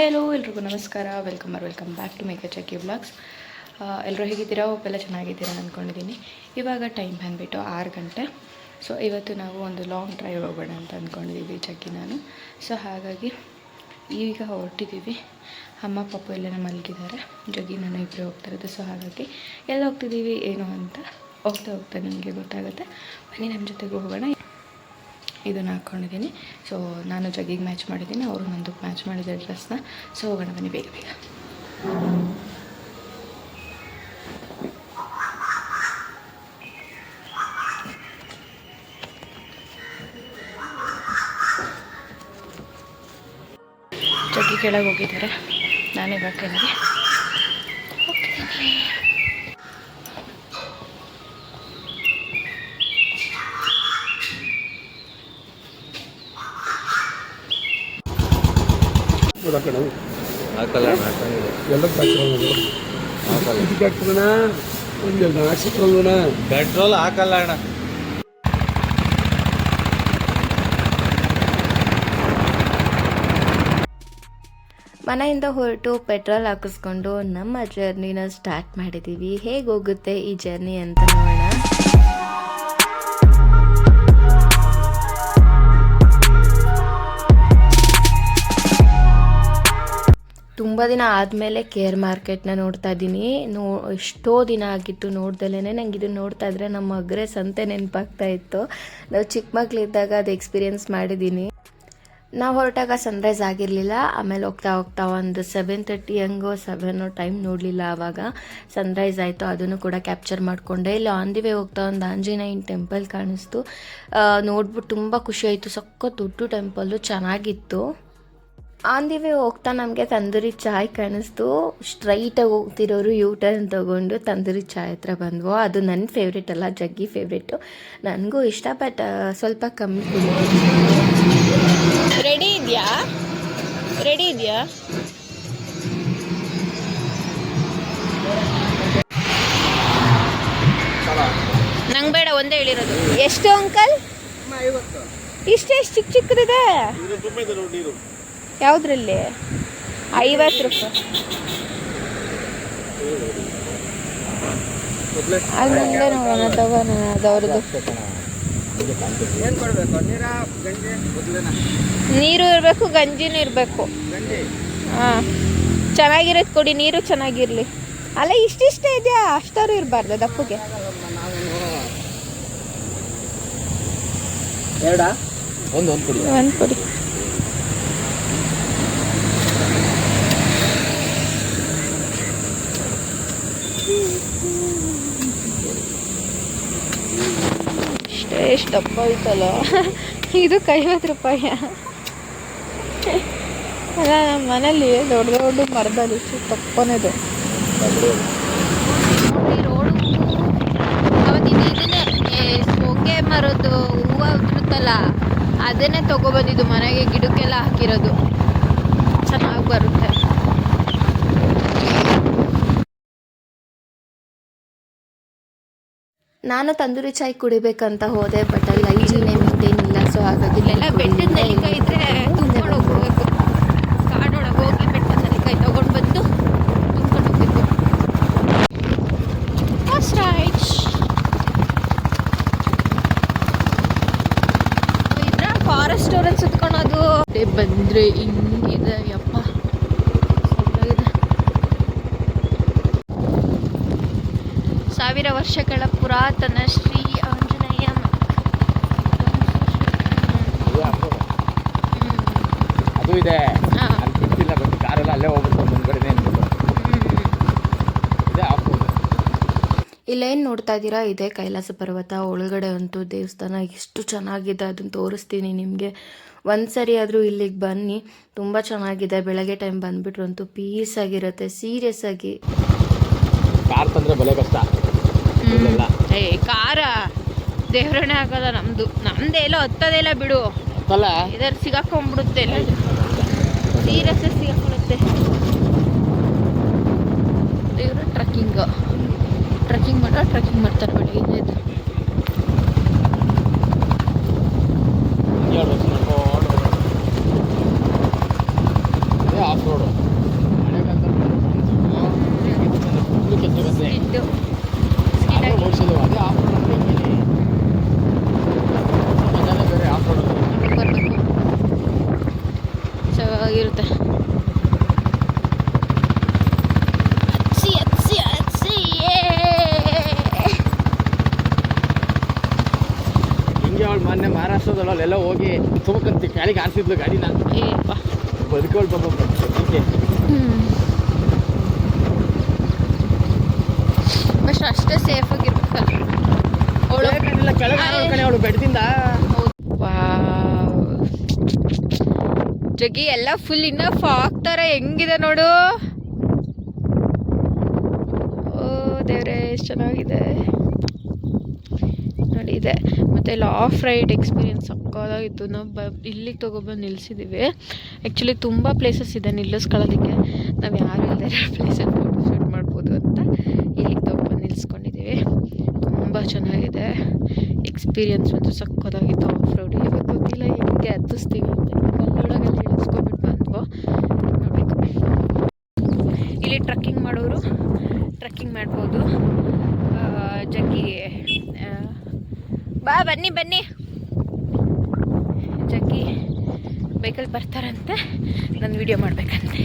Hi hello ಎಲ್ರಿಗೂ ನಮಸ್ಕಾರ, welcome back to make ಚಕ್ಕಿ ವ್ಲಾಗ್ಸ್. ಎಲ್ಲರೂ ಹೇಗಿದ್ದೀರಾ? ಒಬ್ಬೆಲ್ಲ ಚೆನ್ನಾಗಿದ್ದೀರಾ ಅಂದ್ಕೊಂಡಿದ್ದೀನಿ. ಇವಾಗ ಟೈಮ್ ಬಂದುಬಿಟ್ಟು 6 ಗಂಟೆ. ಸೊ ಇವತ್ತು ನಾವು ಒಂದು ಲಾಂಗ್ ಡ್ರೈವ್ ಹೋಗೋಣ ಅಂತ ಅಂದ್ಕೊಂಡಿದ್ದೀವಿ ಚಕ್ಕಿ ನಾನು. ಸೊ ಹಾಗಾಗಿ ಈಗ ಹೊರಟಿದ್ದೀವಿ. ಅಮ್ಮ ಪಾಪು ಎಲ್ಲ ಮಲಗಿದ್ದಾರೆ, ಜಗ್ಗಿ ನಾನು ಇಬ್ಬರು ಹೋಗ್ತಾಯಿರೋದು. ಸೊ ಹಾಗಾಗಿ ಎಲ್ಲ ಹೋಗ್ತಿದ್ದೀವಿ ಏನು ಅಂತ ಹೋಗ್ತಾ ನಿಮಗೆ ಗೊತ್ತಾಗುತ್ತೆ. ಬನ್ನಿ ನಮ್ಮ ಜೊತೆಗೆ ಹೋಗೋಣ. ಇದನ್ನು ಹಾಕ್ಕೊಂಡಿದ್ದೀನಿ. ಸೊ ನಾನು ಜಗ್ಗಿಗೆ ಮ್ಯಾಚ್ ಮಾಡಿದ್ದೀನಿ, ಅವರು ನಂದಕ್ಕೆ ಮ್ಯಾಚ್ ಮಾಡಿದ್ದಾರೆ ಡ್ರೆಸ್ನ. ಸೊ ಹೋಗೋಣ ಬನ್ನಿ ಬೇಗ. ಜಗ್ಗಿ ಕೆಳಗೆ ಹೋಗಿದ್ದಾರೆ, ನಾನೇ ಇವಾಗ ಕೆಳಗೆ ಹೋಗ್ತಿದ್ದೀನಿ. ಪೆಟ್ರೋಲ್ ಹಾಕಲ್ಲ ಅಣ್ಣ. ಮನೆಯಿಂದ ಹೊರಟು ಪೆಟ್ರೋಲ್ ಹಾಕಿಸ್ಕೊಂಡು ನಮ್ಮ ಜರ್ನಿನ ಸ್ಟಾರ್ಟ್ ಮಾಡಿದ್ದೀವಿ. ಹೇಗೆ ಹೋಗುತ್ತೆ ಈ ಜರ್ನಿ ಅಂತ ನೋಡೋಣ. ತುಂಬ ದಿನ ಆದಮೇಲೆ ಕೇರ್ ಮಾರ್ಕೆಟ್ನ ನೋಡ್ತಾ ಇದ್ದೀನಿ. ಎಷ್ಟೋ ದಿನ ಆಗಿತ್ತು ನೋಡ್ದಲೇ. ನಂಗೆ ಇದನ್ನು ನೋಡ್ತಾ ಇದ್ರೆ ನಮ್ಮ ಅಗ್ರೆ ಸಂತೆ ನೆನಪಾಗ್ತಾ ಇತ್ತು. ನಾವು ಚಿಕ್ಕ ಮಕ್ಕಳಿದ್ದಾಗ ಅದು ಎಕ್ಸ್ಪೀರಿಯೆನ್ಸ್ ಮಾಡಿದ್ದೀನಿ. ನಾವು ಹೊರಟಾಗ ಸನ್ರೈಸ್ ಆಗಿರಲಿಲ್ಲ. ಆಮೇಲೆ ಹೋಗ್ತಾ ಒಂದು 7:30 ಹಂಗೋ 7 ಟೈಮ್ ನೋಡಲಿಲ್ಲ. ಆವಾಗ ಸನ್ರೈಸ್ ಆಯಿತು, ಅದನ್ನು ಕೂಡ ಕ್ಯಾಪ್ಚರ್ ಮಾಡಿಕೊಂಡೆ. ಇಲ್ಲಿ ಆನ್ ದಿ ವೇ ಹೋಗ್ತಾ ಒಂದು ಆಂಜನೇಯನ ಟೆಂಪಲ್ ಕಾಣಿಸ್ತು. ನೋಡ್ಬಿಟ್ಟು ತುಂಬ ಖುಷಿ ಆಯಿತು. ಸಖತ್ ದೊಡ್ಡ ಟೆಂಪಲ್ಲು, ಚೆನ್ನಾಗಿತ್ತು. ಆನ್ ದಿ ವೇ ಹೋಗ್ತಾ ನಮಗೆ ತಂದೂರಿ ಚಾಯ್ ಕಾಣಿಸ್ತು. ಸ್ಟ್ರೈಟಾಗಿ ಹೋಗ್ತಿರೋರು ಯೂ ಟರ್ನ್ ತೊಗೊಂಡು ತಂದೂರಿ ಚಾಯ್ ಹತ್ರ ಬಂದ್ವು. ಅದು ನನ್ನ ಫೇವ್ರೇಟ್ ಅಲ್ಲ, ಜಗ್ಗಿ ಫೇವ್ರೇಟು. ನನಗೂ ಇಷ್ಟ, ಬಟ್ ಸ್ವಲ್ಪ ಕಮ್ಮಿ. ರೆಡಿ ಇದೆಯಾ? ನಂಗೆ ಬೇಡ, ಒಂದೇ ಹೇಳಿರೋದು. ಎಷ್ಟು ಅಂಕಲ್? ಇಷ್ಟೆಷ್ಟು ಚಿಕ್ಕದಿದೆ? ಯಾವುದ್ರಲ್ಲಿ? 50 ರೂಪಾಯಿ. ಅಲ್ಲಿ ಮುಂದೆ ನೋಡೋಣ, ತಗೋಣ. ಅದವ್ರದ್ದು ನೀರು ಇರಬೇಕು, ಗಂಜಿನೂ ಇರಬೇಕು. ಹಾಂ, ಚೆನ್ನಾಗಿರೋದು ಕೊಡಿ, ನೀರು ಚೆನ್ನಾಗಿರಲಿ. ಅಲ್ಲ ಇಷ್ಟಿಷ್ಟೇ ಇದೆಯಾ? ಅಷ್ಟಾರು ಇರಬಾರ್ದು ದಪ್ಪಗೆ. ಒಂದು ಕೊಡಿ. ಎಷ್ಟು ದಪ್ಪ ಐತಲ್ಲ ಇದಕ್ಕೆ 50 ರೂಪಾಯಿ. ಅಲ್ಲ, ನಮ್ಮ ಮನೇಲಿ ದೊಡ್ಡ ಮರದಲ್ಲಿ ತಪ್ಪನೇದು. ಹೊಗೆ ಮರದ್ದು ಹೂವು ಉದುರುತ್ತಲ್ಲ, ಅದನ್ನೇ ತೊಗೊಬಂದಿದ್ದು ಮನೆಗೆ ಗಿಡಕ್ಕೆಲ್ಲ ಹಾಕಿರೋದು. ಚೆನ್ನಾಗಿ ಬರುತ್ತೆ. ನಾನು ತಂದೂರಿ ಚಾಯ್ ಕುಡಿಬೇಕಂತ ಹೋದೆ, ಬಟ್ ಅಲ್ಲಿ ಹೈಜೀನೇ ಮೇಂಟೈನ್ ಇಲ್ಲ. ಸೊ ಹಾಗಾಗಿ ಇಲ್ಲೆಲ್ಲ ಬೆಟ್ಟದ ನೆಲ್ಲಿಕಾಯಿ ಇದ್ರೆ ತುಂಬ್ಕೊಂಡು ಹೋಗ್ಬೇಕು. ಕಾಡೊಳಗೆ ಹೋಗಿ ಬೆಟ್ಟದ ನೆಲ್ಲಿಕಾಯಿ ತೊಗೊಂಡು ಬಂದು ತುಂಬ್ಕೊಂಡು ಹೋಗ್ಬೇಕು. ಇದ್ರ ಫಾರೆಸ್ಟ್ ಅವ್ರನ್ನ ಸುತ್ಕೊಳೋದು ಬಂದರೆ ಹಿಂಗಿದೆ. ಯಪ್ಪ, ಸಾವಿರ ವರ್ಷಗಳ ಪುರಾತನ ಶ್ರೀ ಆಂಜನೇಯ. ಅದು ಇದೆ, ಕಾರೆಲ್ಲ ಅಲ್ಲೇ ಹೋಗ್ಬಿಟ್ಟು ಮುಂದ್ಗಡೆ. ಇಲ್ಲೇನು ನೋಡ್ತಾ ಇದ್ದೀರಾ, ಇದೆ ಕೈಲಾಸ ಪರ್ವತ. ಒಳಗಡೆ ಅಂತೂ ದೇವಸ್ಥಾನ ಎಷ್ಟು ಚೆನ್ನಾಗಿದೆ, ಅದನ್ನು ತೋರಿಸ್ತೀನಿ ನಿಮಗೆ. ಒಂದ್ಸರಿ ಆದರೂ ಇಲ್ಲಿಗೆ ಬನ್ನಿ, ತುಂಬ ಚೆನ್ನಾಗಿದೆ. ಬೆಳಗ್ಗೆ ಟೈಮ್ ಬಂದುಬಿಟ್ರು ಅಂತೂ ಪೀಸ್ ಆಗಿರುತ್ತೆ. ಸೀರಿಯಸ್ ಆಗಿ ಕಾರ್ ತಂದರೆ ಬೆಲೆ ಕಷ್ಟ. ಕಾರ ದೇವರಣೆ ಆಗಲ್ಲ ನಮ್ದು. ನಮ್ದೇ ಎಲ್ಲ ಹತ್ತದೆಲ್ಲ ಬಿಡು, ಇದರ ಸಿಗಾಕೊಂಡ್ಬಿಡುತ್ತೆ. ಎಲ್ಲ ಸೀರಿಯಸ್ ಸಿಗಾಕೊಳ್ಳುತ್ತೆ. ದೇವರು ಟ್ರಕ್ಕಿಂಗ್ ಮಾಡ್ತಾರೆ ಬೆಳಗ್ಗೆ ಎದ್ದು. ಆಫ್ ರೋಡು ಅವಳು ಮೊನ್ನೆ ಮಹಾರಾಷ್ಟ್ರದಲ್ಲ ಅಲ್ಲೆಲ್ಲ ಹೋಗಿ ತುಮಕಂತ ಗಾಳಿಗೆ ಆರಿಸಿದ್ಲು ಗಾಡಿನ. ಏಪ್ಪ ಬದುಕೋಳು ಹೀಗೆ ಅಷ್ಟು ಅಷ್ಟೇ ಸೇಫ್ ಆಗಿರ್ಬೇಕಲ್ಲ ಅವಳು. ಕೆಳಗೆ ಕಣೆ ಅವಳು ಬೆಟ್ಟದಿಂದ. ಜಗ್ಗಿ ಎಲ್ಲ ಫುಲ್ ಇನ್ನ ಫಾಗ್ ಥರ ಹೆಂಗಿದೆ ನೋಡು. ಓ ದೇವ್ರೆ ಎಷ್ಟು ಚೆನ್ನಾಗಿದೆ ನೋಡಿ ಇದೆ. ಮತ್ತು ಇಲ್ಲಿ ಆಫ್ ರೈಡ್ ಎಕ್ಸ್ಪೀರಿಯನ್ಸ್ ಸಕ್ಕದಾಗಿತ್ತು. ನಾವು ಇಲ್ಲಿಗೆ ತೊಗೊಬಂದು ನಿಲ್ಲಿಸಿದ್ದೀವಿ. ಆ್ಯಕ್ಚುಲಿ ತುಂಬ ಪ್ಲೇಸಸ್ ಇದೆ ನಿಲ್ಲಿಸ್ಕೊಳ್ಳೋದಕ್ಕೆ, ನಾವು ಯಾರು ಇಲ್ಲದೆ ಪ್ಲೇಸಲ್ಲಿ ಫೋಟೋ ಶೂಟ್ ಮಾಡ್ಬೋದು ಅಂತ ಇಲ್ಲಿಗೆ ತೊಗೊಬಂದು ನಿಲ್ಲಿಸ್ಕೊಂಡಿದ್ದೀವಿ. ತುಂಬ ಚೆನ್ನಾಗಿದೆ ಎಕ್ಸ್ಪೀರಿಯನ್ಸ್ ಅಂತೂ ಸಕ್ಕದಾಗಿತ್ತು ಆಫ್ ರೋಡ್. ಇವಾಗ ಗೊತ್ತಿಲ್ಲ ಹೆಂಗೆ ಹತ್ತಿಸ್ತೀವಿ ಅಂತ, ಕಲ್ಲೊಳಗಲ್ಲಿ ಇಳಿಸ್ಕೊಬಿಟ್ಟು ಬಂದ್ವು. ನೋಡಬೇಕು ಇಲ್ಲಿ ಟ್ರಕ್ಕಿಂಗ್ ಮಾಡೋರು ಟ್ರಕ್ಕಿಂಗ್ ಮಾಡ್ಬೋದು. ಜಗ್ಗಿ ಬನ್ನಿ ಜಗ್ಗಿ ಬೈಕಲ್ಲಿ ಬರ್ತಾರಂತೆ, ನಾನು ವಿಡಿಯೋ ಮಾಡಬೇಕಂತೆ.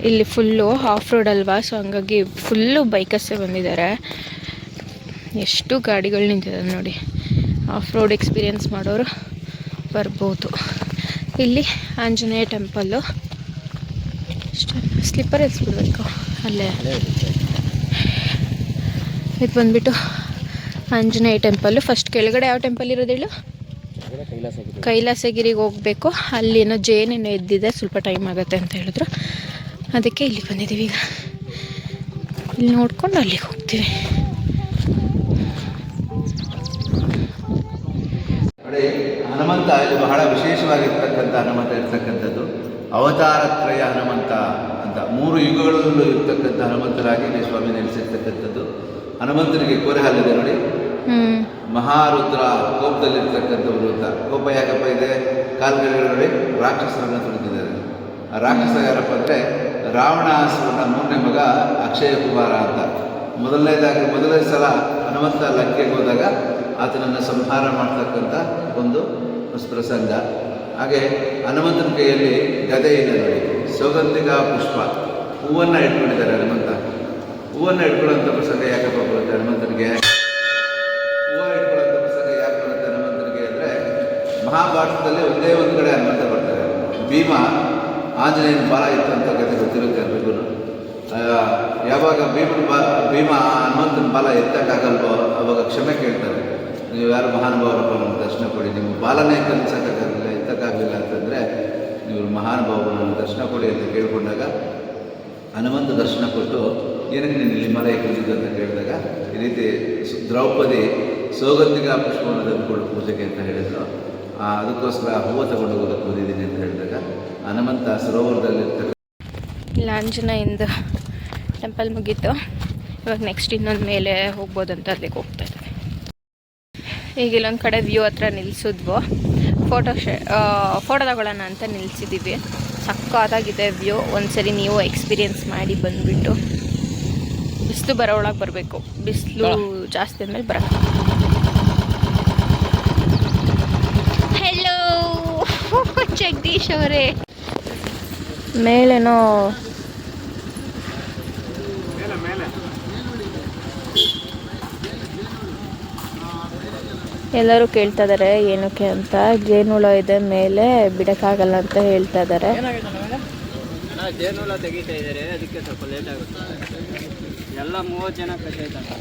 ಇಲ್ಲಿ ಫುಲ್ಲು ಆಫ್ ರೋಡ್ ಅಲ್ವಾ, ಸೊ ಹಂಗಾಗಿ ಫುಲ್ಲು ಬೈಕಸ್ಸೇ ಬಂದಿದ್ದಾರೆ. ಎಷ್ಟು ಗಾಡಿಗಳು ನಿಂತಿದ್ದಾರೆ ನೋಡಿ. ಆಫ್ ರೋಡ್ ಎಕ್ಸ್ಪೀರಿಯನ್ಸ್ ಮಾಡೋರು ಬರ್ಬೋದು. ಇಲ್ಲಿ ಆಂಜನೇಯ ಟೆಂಪಲ್ಲು. ಸ್ಲಿಪ್ಪರ್ ಎಸ್ಬಿಡ್ಬೇಕು ಅಲ್ಲೇ. ಇದು ಬಂದುಬಿಟ್ಟು ಆಂಜನೇಯ ಟೆಂಪಲ್ಲು. ಫಸ್ಟ್ ಕೆಳಗಡೆ ಯಾವ ಟೆಂಪಲ್ ಇರೋದು ಹೇಳು? ಕೈಲಾಸಗಿರಿಗೆ ಹೋಗಬೇಕು. ಅಲ್ಲೇನೋ ಜೇನೇನೋ ಎದ್ದಿದೆ, ಸ್ವಲ್ಪ ಟೈಮ್ ಆಗುತ್ತೆ ಅಂತ ಹೇಳಿದ್ರು, ಅದಕ್ಕೆ ಇಲ್ಲಿಗೆ ಬಂದಿದ್ದೀವಿ. ಈಗ ಇಲ್ಲಿ ನೋಡ್ಕೊಂಡು ಅಲ್ಲಿಗೆ ಹೋಗ್ತೀವಿ. ನೋಡಿ, ಹನುಮಂತ ಇಲ್ಲಿ ಬಹಳ ವಿಶೇಷವಾಗಿರ್ತಕ್ಕಂಥ ಹನುಮಂತ ಇರ್ತಕ್ಕಂಥದ್ದು. ಅವತಾರತ್ರಯ ಹನುಮಂತ ಅಂತ 3 ಯುಗಗಳಲ್ಲೂ ಇರ್ತಕ್ಕಂಥ ಹನುಮಂತರಾಗಿ ಇಲ್ಲಿ ಸ್ವಾಮಿ ನೆಲೆಸಿರ್ತಕ್ಕಂಥದ್ದು. ಹನುಮಂತನಿಗೆ ಕೋರೆ ಹಾಲಿದೆ ನೋಡಿ. ಮಹಾರುದ್ರ ಕೋಪದಲ್ಲಿರ್ತಕ್ಕಂಥವ್ರು ಅಂತ. ಕೋಪ ಯಾಕಪ್ಪ ಇದೆ? ಕಾಲ್ಗಡೆ ನೋಡಿ ರಾಕ್ಷಸರನ್ನು ತುಳಿದಿದ್ದಾರೆ. ಆ ರಾಕ್ಷಸ ಯಾರಪ್ಪ ಅಂದರೆ ರಾವಣಾಸುರನ 3ನೇ ಮಗ ಅಕ್ಷಯ ಕುಮಾರ ಅಂತ. ಮೊದಲನೇ ಸಲ ಹನುಮಂತ ಲಂಕೆಗೆ ಹೋದಾಗ ಆತನನ್ನು ಸಂಹಾರ ಮಾಡ್ತಕ್ಕಂಥ ಒಂದು ಪ್ರಸಂಗ. ಹಾಗೆ ಹನುಮಂತನ ಕೈಯಲ್ಲಿ ಗದೆ ಇದೆ ನೋಡಿ, ಸೌಗಂಧಿಕ ಪುಷ್ಪ, ಹೂವನ್ನು ಇಟ್ಕೊಂಡಿದ್ದಾರೆ ಹನುಮಂತ. ಹೂವನ್ನು ಇಟ್ಕೊಳ್ಳೋಂಥ ಪ್ರಸಂಗ ಯಾಕಪ್ಪ ಬರುತ್ತೆ ಹನುಮಂತನಿಗೆ? ಹೂವು ಇಟ್ಕೊಳ್ಳೋಂಥ ಪ್ರಸಂಗ ಯಾಕೆ ಬರುತ್ತೆ ಹನುಮಂತನಿಗೆ ಅಂದರೆ, ಮಹಾಭಾರತದಲ್ಲಿ ಒಂದೇ ಒಂದು ಕಡೆ ಹನುಮಂತ ಬರ್ತಾರೆ. ಭೀಮ ಆಂಜನೇಯನ ಬಾಲ ಇತ್ತು ಅಂತ ಕತೆ ಗೊತ್ತಿರುತ್ತೆ ಎಲ್ರಿಗೂ. ಯಾವಾಗ ಭೀಮ ಹನುಮಂತನ ಬಾಲ ಎತ್ತಕ್ಕಾಗಲ್ವೋ ಅವಾಗ ಕ್ಷಮೆ ಕೇಳ್ತಾರೆ. ನೀವು ಯಾರು ಮಹಾನುಭಾವರಪ್ಪ ನಮ್ಮ ದರ್ಶನ ಕೊಡಿ, ನಿಮ್ಮ ಬಾಲನೇ ಕಲಿಸೋಕ್ಕಾಗಲಿಲ್ಲ, ಎತ್ತಕ್ಕಾಗಲಿಲ್ಲ ಅಂತಂದರೆ ನೀವು ಮಹಾನುಭಾವರು ನಮ್ಮ ದರ್ಶನ ಕೊಡಿ ಅಂತ ಕೇಳಿಕೊಂಡಾಗ ಹನುಮಂತ ದರ್ಶನ ಕೊಟ್ಟು, ಏನಕ್ಕೆ ನೀನು ಇಲ್ಲಿ ಮಲೆ ಕಲಿಸಿದ್ದು ಅಂತ ಕೇಳಿದಾಗ ಈ ರೀತಿ ದ್ರೌಪದಿ ಸೌಗಂಧಿಕ ಪುಷ್ಪವನ್ನು ತಂದುಕೊಂಡು ಪೂಜೆಗೆ ಅಂತ ಹೇಳಿದ್ರು. ಅದಕ್ಕೋಸ್ಕರ ಹೂವು ತಗೊಂಡು ಹೋಗೋದಕ್ಕೆ ಬಂದಿದ್ದೀನಿ ಅಂತ ಹೇಳಿದಾಗ ಹನುಮಂತ ಸರೋವರದಲ್ಲಿರ್ತಕ್ಕ ಇಲ್ಲ ಆಂಜನೇಯಂದು ಟೆಂಪಲ್ ಮುಗೀತು. ಇವಾಗ ನೆಕ್ಸ್ಟ್ ಇನ್ನೊಂದು ಮೇಲೆ ಹೋಗ್ಬೋದಂತ ಅಲ್ಲಿಗೆ ಹೋಗ್ತಾ ಇದ್ದೀವಿ. ಈಗ ಇಲ್ಲೊಂದು ಕಡೆ ವ್ಯೂ ಹತ್ರ ನಿಲ್ಲಿಸಿದ್ವು. ಫೋಟೋ ತಗೊಳ್ಳೋಣ ಅಂತ ನಿಲ್ಲಿಸಿದ್ದೀವಿ. ಸಕ್ಕತ್ತಾಗಿದೆ ವ್ಯೂ. ಒಂದ್ಸರಿ ನೀವು ಎಕ್ಸ್ಪೀರಿಯೆನ್ಸ್ ಮಾಡಿ ಬಂದುಬಿಟ್ಟು. ಬಿಸಿಲು ಬರೋ ಒಳಗೆ ಬರಬೇಕು, ಬಿಸಿಲು ಜಾಸ್ತಿ ಅಂದಮೇಲೆ ಬರೋಲ್ಲ. ಹೆಲೋ ಜಗದೀಶ್ ಅವರೇ. ಮೇಲೇನೋ ಎಲ್ಲರೂ ಕೇಳ್ತಾ ಇದ್ದಾರೆ ಏನಕ್ಕೆ ಅಂತ. ಜೇನುಹುಳ ಇದೆ ಮೇಲೆ, ಬಿಡೋಕ್ಕಾಗಲ್ಲ ಅಂತ ಹೇಳ್ತಾ ಇದ್ದಾರೆ. ಜೇನುಹುಳ ತೆಗಿತಾ ಇದ್ದಾರೆ, ಅದಕ್ಕೆ ಸ್ವಲ್ಪ ಲೇಟ್ ಆಗುತ್ತೆ. ಎಲ್ಲ 30 ಜನ ಕಚ್ಚಾಯ್ತಾರೆ.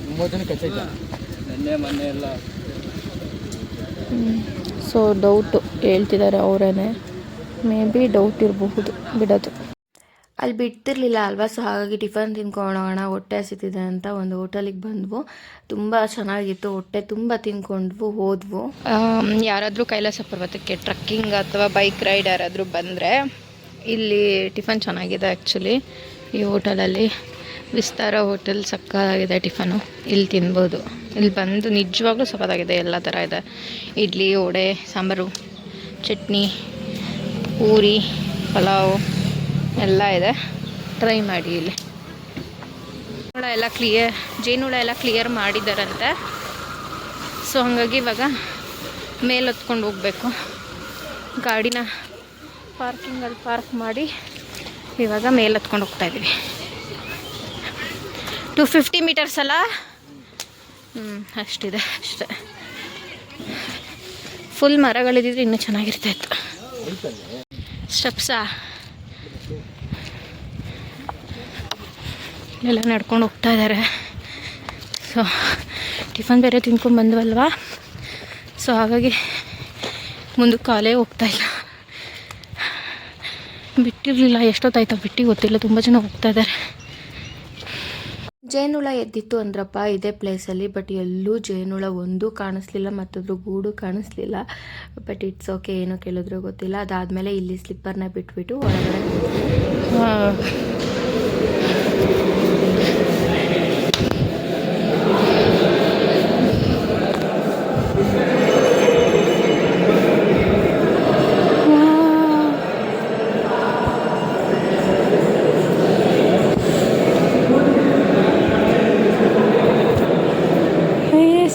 30 ಜನ ಕಚ್ಚಾಯ್ತಾರೆ ಮೊನ್ನೆ ಎಲ್ಲ. ಸೊ ಡೌಟು ಹೇಳ್ತಿದ್ದಾರೆ ಅವರೇನೆ. ಮೇ ಬಿ ಡೌಟ್ ಇರಬಹುದು ಬಿಡೋದು. ಅಲ್ಲಿ ಬಿಡ್ತಿರ್ಲಿಲ್ಲ ಅಲ್ವಾ, ಸೊ ಹಾಗಾಗಿ ಟಿಫನ್ ತಿನ್ಕೊಳ್ಳೋಣ, ಹೊಟ್ಟೆ ಹಸಿತಿದೆ ಅಂತ ಒಂದು ಹೋಟೆಲಿಗೆ ಬಂದ್ವು. ತುಂಬ ಚೆನ್ನಾಗಿತ್ತು, ಹೊಟ್ಟೆ ತುಂಬ ತಿನ್ಕೊಂಡ್ವು, ಹೋದ್ವು. ಯಾರಾದರೂ ಕೈಲಾಸ ಪರ್ವತಕ್ಕೆ ಟ್ರಕ್ಕಿಂಗ್ ಅಥವಾ ಬೈಕ್ ರೈಡ್ ಯಾರಾದರೂ ಬಂದರೆ ಇಲ್ಲಿ ಟಿಫನ್ ಚೆನ್ನಾಗಿದೆ. ಆ್ಯಕ್ಚುಲಿ ಈ ಹೋಟೆಲಲ್ಲಿ ವಿಸ್ತಾರ ಹೋಟೆಲ್ ಸಕ್ಕತ್ತಾಗಿದೆ ಟಿಫನು. ಇಲ್ಲಿ ತಿನ್ಬೋದು. ಇಲ್ಲಿ ಬಂದು ನಿಜವಾಗ್ಲೂ ಸಕ್ಕತ್ತಾಗಿದೆ, ಎಲ್ಲ ಥರ ಇದೆ. ಇಡ್ಲಿ, ವಡೆ, ಸಾಂಬಾರು, ಚಟ್ನಿ, ಪೂರಿ, ಪಲಾವ್ ಎಲ್ಲ ಇದೆ. ಟ್ರೈ ಮಾಡಿ ಇಲ್ಲಿ. ಜೇನುಳ ಎಲ್ಲ ಕ್ಲಿಯರ್ ಮಾಡಿದ್ದಾರಂತೆ. ಸೊ ಹಾಗಾಗಿ ಇವಾಗ ಮೇಲೆ ಹೊತ್ಕೊಂಡು ಹೋಗಬೇಕು. ಗಾಡಿನ ಪಾರ್ಕಿಂಗಲ್ಲಿ ಪಾರ್ಕ್ ಮಾಡಿ ಇವಾಗ ಮೇಲೆ ಹತ್ಕೊಂಡು ಹೋಗ್ತಾ ಇದ್ದೀವಿ. 250 ಮೀಟರ್ಸ್ ಅಲ್ಲ, ಅಷ್ಟೇ. ಫುಲ್ ಮರಗಳಿದ್ದಿದ್ರೆ ಇನ್ನೂ ಚೆನ್ನಾಗಿರ್ತಾ ಇತ್ತು. ಸ್ಟೆಪ್ಸಾ ಎಲ್ಲ ನಡ್ಕೊಂಡು ಹೋಗ್ತಾ ಇದ್ದಾರೆ. ಸೊ ಟಿಫನ್ ಬೇರೆ ತಿನ್ಕೊಂಡು ಬಂದ್ವಲ್ವಾ, ಸೊ ಹಾಗಾಗಿ ಮುಂದಕ್ಕೆ ಕಾಲೇ ಹೋಗ್ತಾ ಇಲ್ಲ. ಬಿಟ್ಟಿರಲಿಲ್ಲ, ಎಷ್ಟೊತ್ತಾಯ್ತು ಬಿಟ್ಟು ಗೊತ್ತಿಲ್ಲ, ತುಂಬ ಜನ ಹೋಗ್ತಾ ಇದ್ದಾರೆ. ಜೇನುಳ ಎದ್ದಿತ್ತು ಅಂದ್ರಪ್ಪ ಇದೇ ಪ್ಲೇಸಲ್ಲಿ, ಬಟ್ ಎಲ್ಲೂ ಜೇನುಳ ಒಂದೂ ಕಾಣಿಸ್ಲಿಲ್ಲ, ಮತ್ತದ್ರ ಗೂಡು ಕಾಣಿಸ್ಲಿಲ್ಲ. ಬಟ್ ಇಟ್ಸ್ ಓಕೆ, ಏನೋ ಕೇಳಿದ್ರು ಗೊತ್ತಿಲ್ಲ. ಅದಾದಮೇಲೆ ಇಲ್ಲಿ ಸ್ಲಿಪ್ಪರ್ನ ಬಿಟ್ಬಿಟ್ಟು ಹೊರಗಡೆ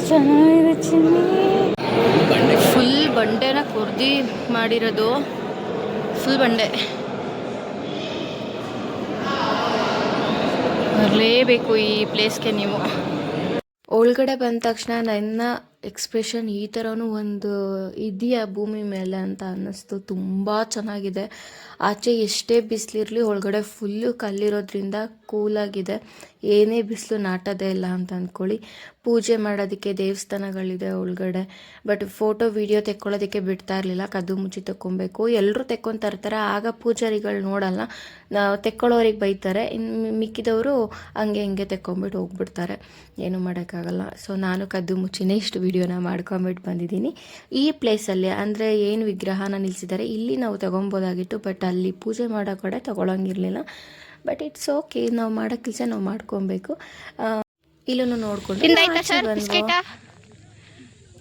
ಚೆನ್ನಾಗಿದೆ ಚಿನ್ನಿ. ಫುಲ್ ಬಂಡೆನ ಕೊರ್ದಿ ಮಾಡಿರೋದು, ಫುಲ್ ಬಂಡೆ. ಬರಲೇಬೇಕು ಈ ಪ್ಲೇಸ್ಗೆ ನೀವು. ಒಳಗಡೆ ಬಂದ ತಕ್ಷಣ ನನ್ನ ಎಕ್ಸ್ಪ್ರೆಷನ್ ಈ ಥರನೂ ಒಂದು ಇದೆಯಾ ಭೂಮಿ ಮೇಲೆ ಅಂತ ಅನ್ನಿಸ್ತು. ತುಂಬ ಚೆನ್ನಾಗಿದೆ. ಆಚೆ ಎಷ್ಟೇ ಬಿಸಿಲಿರಲಿ ಒಳಗಡೆ ಫುಲ್ಲು ಕಲ್ಲಿರೋದ್ರಿಂದ ಕೂಲಾಗಿದೆ. ಏನೇ ಬಿಸಿಲು ನಾಟೋದೇ ಇಲ್ಲ ಅಂತ ಅಂದ್ಕೊಳ್ಳಿ. ಪೂಜೆ ಮಾಡೋದಕ್ಕೆ ದೇವಸ್ಥಾನಗಳಿದೆ ಒಳಗಡೆ. ಬಟ್ ಫೋಟೋ ವಿಡಿಯೋ ತೆಕ್ಕೊಳ್ಳೋದಕ್ಕೆ ಬಿಡ್ತಾ ಇರಲಿಲ್ಲ, ಕದ್ದು ಮುಚ್ಚಿ ತೆಕ್ಕೊಬೇಕು. ಎಲ್ಲರೂ ತೆಕ್ಕೊತಾ ಇರ್ತಾರೆ, ಆಗ ಪೂಜಾರಿಗಳು ನೋಡಲ್ಲ, ನಾವು ತೆಕ್ಕೊಳ್ಳೋರಿಗೆ ಬೈತಾರೆ. ಇನ್ನು ಮಿಕ್ಕಿದವರು ಹಂಗೆ ಹಿಂಗೆ ತೆಕ್ಕೊಂಬಿಟ್ಟು ಹೋಗ್ಬಿಡ್ತಾರೆ, ಏನೂ ಮಾಡೋಕ್ಕಾಗಲ್ಲ. ಸೊ ನಾನು ಕದ್ದು ಮುಚ್ಚಿನೇ ಇಷ್ಟು ವಿಡಿಯೋನ ಮಾಡ್ಕೊಂಬಿಟ್ಟು ಬಂದಿದ್ದೀನಿ. ಈ ಪ್ಲೇಸಲ್ಲಿ ಅಂದರೆ ಏನು ವಿಗ್ರಹನ ನಿಲ್ಲಿಸಿದ್ದಾರೆ ಇಲ್ಲಿ ನಾವು ತೊಗೊಬೋದಾಗಿತ್ತು, ಬಟ್ ಅಲ್ಲಿ ಪೂಜೆ ಮಾಡೋ ಕಡೆ ತೊಗೊಳಂಗಿರಲಿಲ್ಲ. ಬಟ್ ಇಟ್ಸ್ ಓಕೆ, ನಾವು ಮಾಡೋ ಕೆಲಸ ನಾವು ಮಾಡ್ಕೊಬೇಕು. ಇಲ್ಲೂ ನೋಡ್ಕೊಂಡು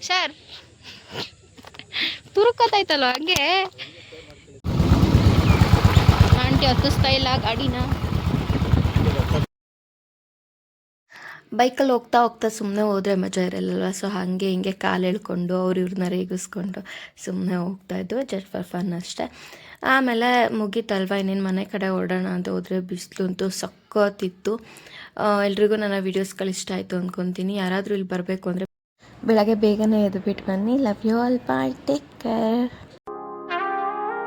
ಸರ್ ತುರುಕತ್ತಾಯ್ತಲ್ವ ಹಂಗೆ. ಆಂಟಿ ಹತ್ತಿಸ್ತಾ ಇಲ್ಲ ಗಾಡಿನ. ಬೈಕಲ್ಲಿ ಹೋಗ್ತಾ ಹೋಗ್ತಾ ಸುಮ್ಮನೆ ಹೋದರೆ ಮಜಾ ಇರಲ್ಲಲ್ವ. ಸೊ ಹಾಗೆ ಹಿಂಗೆ ಕಾಲು ಎಳ್ಕೊಂಡು ಇವ್ರನ್ನ ರೇಗಿಸ್ಕೊಂಡು ಸುಮ್ಮನೆ ಹೋಗ್ತಾಯಿದ್ವು, ಜಸ್ಟ್ ಫಾರ್ ಫನ್ ಅಷ್ಟೇ. ಆಮೇಲೆ ಮುಗೀತಲ್ವ, ಇನ್ನೇನು ಮನೆ ಕಡೆ ಹೊರಡೋಣ ಅಂತ ಹೋದರೆ ಬಿಸಿಲು ಅಂತೂ ಸಖತ್ತಿತ್ತು. ಎಲ್ರಿಗೂ ನನ್ನ ವೀಡಿಯೋಸ್ಗಳು ಇಷ್ಟ ಆಯಿತು ಅಂದ್ಕೊತೀನಿ. ಯಾರಾದರೂ ಇಲ್ಲಿ ಬರಬೇಕು ಅಂದರೆ ಬೆಳಗ್ಗೆ ಬೇಗನೆ ಎದ್ದು ಬಿಟ್ಟು ಬನ್ನಿ. Love you all, bye, take care.